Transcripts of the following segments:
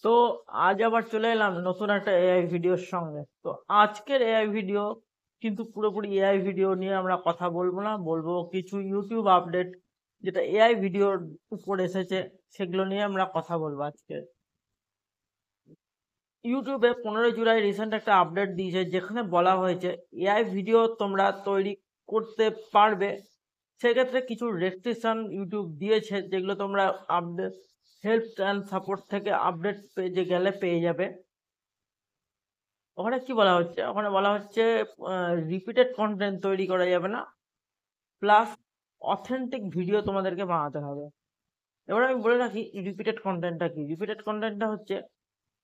তো আজ আবার চলে এলাম নতুন একটা এআই ভিডিওর সঙ্গে। তো আজকের এআই ভিডিও কিন্তু পুরোপুরি এআই ভিডিও নিয়ে আমরা কথা বলবো না, বলবো কিছু ইউটিউব আপডেট যেটা এআই ভিডিওর উপর এসেছে, সেগুলো নিয়ে আমরা কথা বলবো আজকে। ইউটিউবে 15 জুলাই রিসেন্ট একটা আপডেট দিয়েছে, যেখানে বলা হয়েছে এআই ভিডিও তোমরা তৈরি করতে পারবে। সেক্ষেত্রে কিছু রেস্ট্রিকশন ইউটিউব দিয়েছে, যেগুলো তোমরা আপডেট হেল্প অ্যান্ড সাপোর্ট থেকে আপডেট পেজে গেলে পেয়ে যাবে। ওখানে কি বলা হচ্ছে? ওখানে বলা হচ্ছে রিপিটেড কন্টেন্ট তৈরি করা যাবে না, প্লাস অথেন্টিক ভিডিও তোমাদেরকে বানাতে হবে। এবার আমি বলে রাখি রিপিটেড কন্টেন্টটা কি। রিপিটেড কন্টেন্টটা হচ্ছে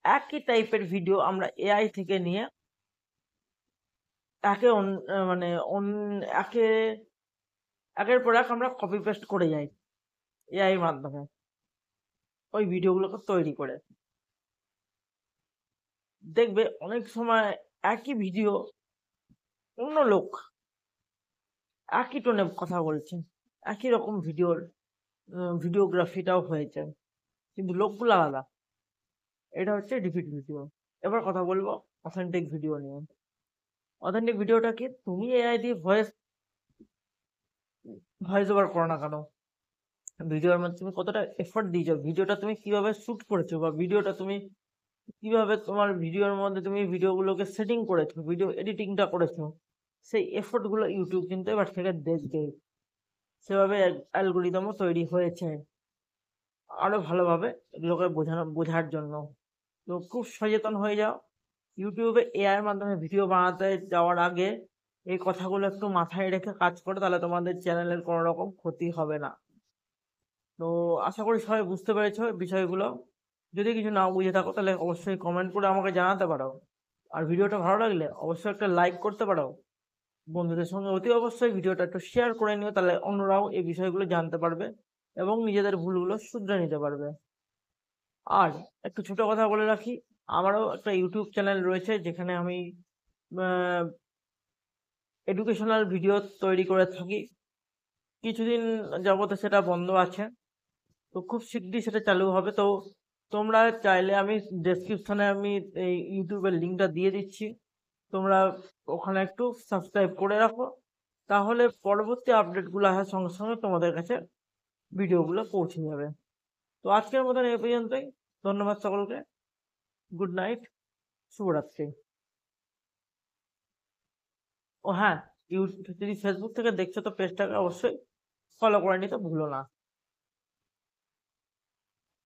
একই টাইপের ভিডিও আমরা এআই থেকে নিয়ে একে মানে একে একের পর এক আমরা কপি পেস্ট করে যাই এআই এর মাধ্যমে ওই ভিডিওগুলোকে তৈরি করে। দেখবে অনেক সময় একই ভিডিও অন্য লোক একই টোনে কথা বলছে, একই রকম ভিডিওগ্রাফিটাও হয়েছে, কিন্তু লোকগুলো আলাদা। এটা হচ্ছে রিপিট ভিডিও। এবার কথা বলবো অথেন্টিক ভিডিও নিয়ে। অথেন্টিক ভিডিওটা কি? তুমি এআই দিয়ে ভয়েস ওভার করো না কেন, ভিডিওর মধ্যে তুমি কতটা এফোর্ট দিয়েছো, ভিডিওটা তুমি কিভাবে শুট করেছো, বা ভিডিওটা তুমি কিভাবে তোমার ভিডিওর মধ্যে তুমি ভিডিওগুলোকে সেটিং করেছো, ভিডিও এডিটিংটা করেছো, সেই এফোর্ট গুলো ইউটিউব কিন্তু এবার থেকে দেখবে। সেভাবে অ্যালগোরিদমও তৈরি হয়েছে আরো ভালোভাবে এগুলোকে বোঝার জন্য। তো খুব সচেতন হয়ে যাও। ইউটিউবে এআই এর মাধ্যমে ভিডিও বানাতে যাওয়ার আগে এই কথাগুলো একটু মাথায় রেখে কাজ করো, তাহলে তোমাদের চ্যানেলের কোনো রকম ক্ষতি হবে না। তো আশা করি সবাই বুঝতে পেরেছো বিষয়গুলো। যদি কিছু না বুঝে থাকো তাহলে অবশ্যই কমেন্ট করে আমাকে জানাতে পারো। আর ভিডিওটা ভালো লাগলে অবশ্যই একটা লাইক করতে পারো। বন্ধুদের সঙ্গে অতি অবশ্যই ভিডিওটা একটু শেয়ার করে নিও, তাহলে অন্যরাও এই বিষয়গুলো জানতে পারবে এবং নিজেদের ভুলগুলো শুধরে নিতে পারবে। আর একটু ছোট কথা বলে রাখি, আমারও একটা ইউটিউব চ্যানেল রয়েছে, যেখানে আমি এডুকেশনাল ভিডিও তৈরি করে থাকি। কিছুদিন যাবত সেটা বন্ধ আছে, তো খুব শীঘ্রই সেটা চালু হবে। তো তোমরা চাইলে আমি ডেসক্রিপশনে আমি এই ইউটিউবের লিঙ্কটা দিয়ে দিচ্ছি, তোমরা ওখানে একটু সাবস্ক্রাইব করে রাখো, তাহলে পরবর্তী আপডেটগুলো আসার সঙ্গে সঙ্গে তোমাদের কাছে ভিডিওগুলো পৌঁছে যাবে। তো আজকের মতন এই পর্যন্তই। ধন্যবাদ সকলকে। গুড নাইট, শুভরাত্রি। ও হ্যাঁ, যদি ফেসবুক থেকে দেখছো তো পেজটাকে অবশ্যই ফলো করে নিতে ভুলো না।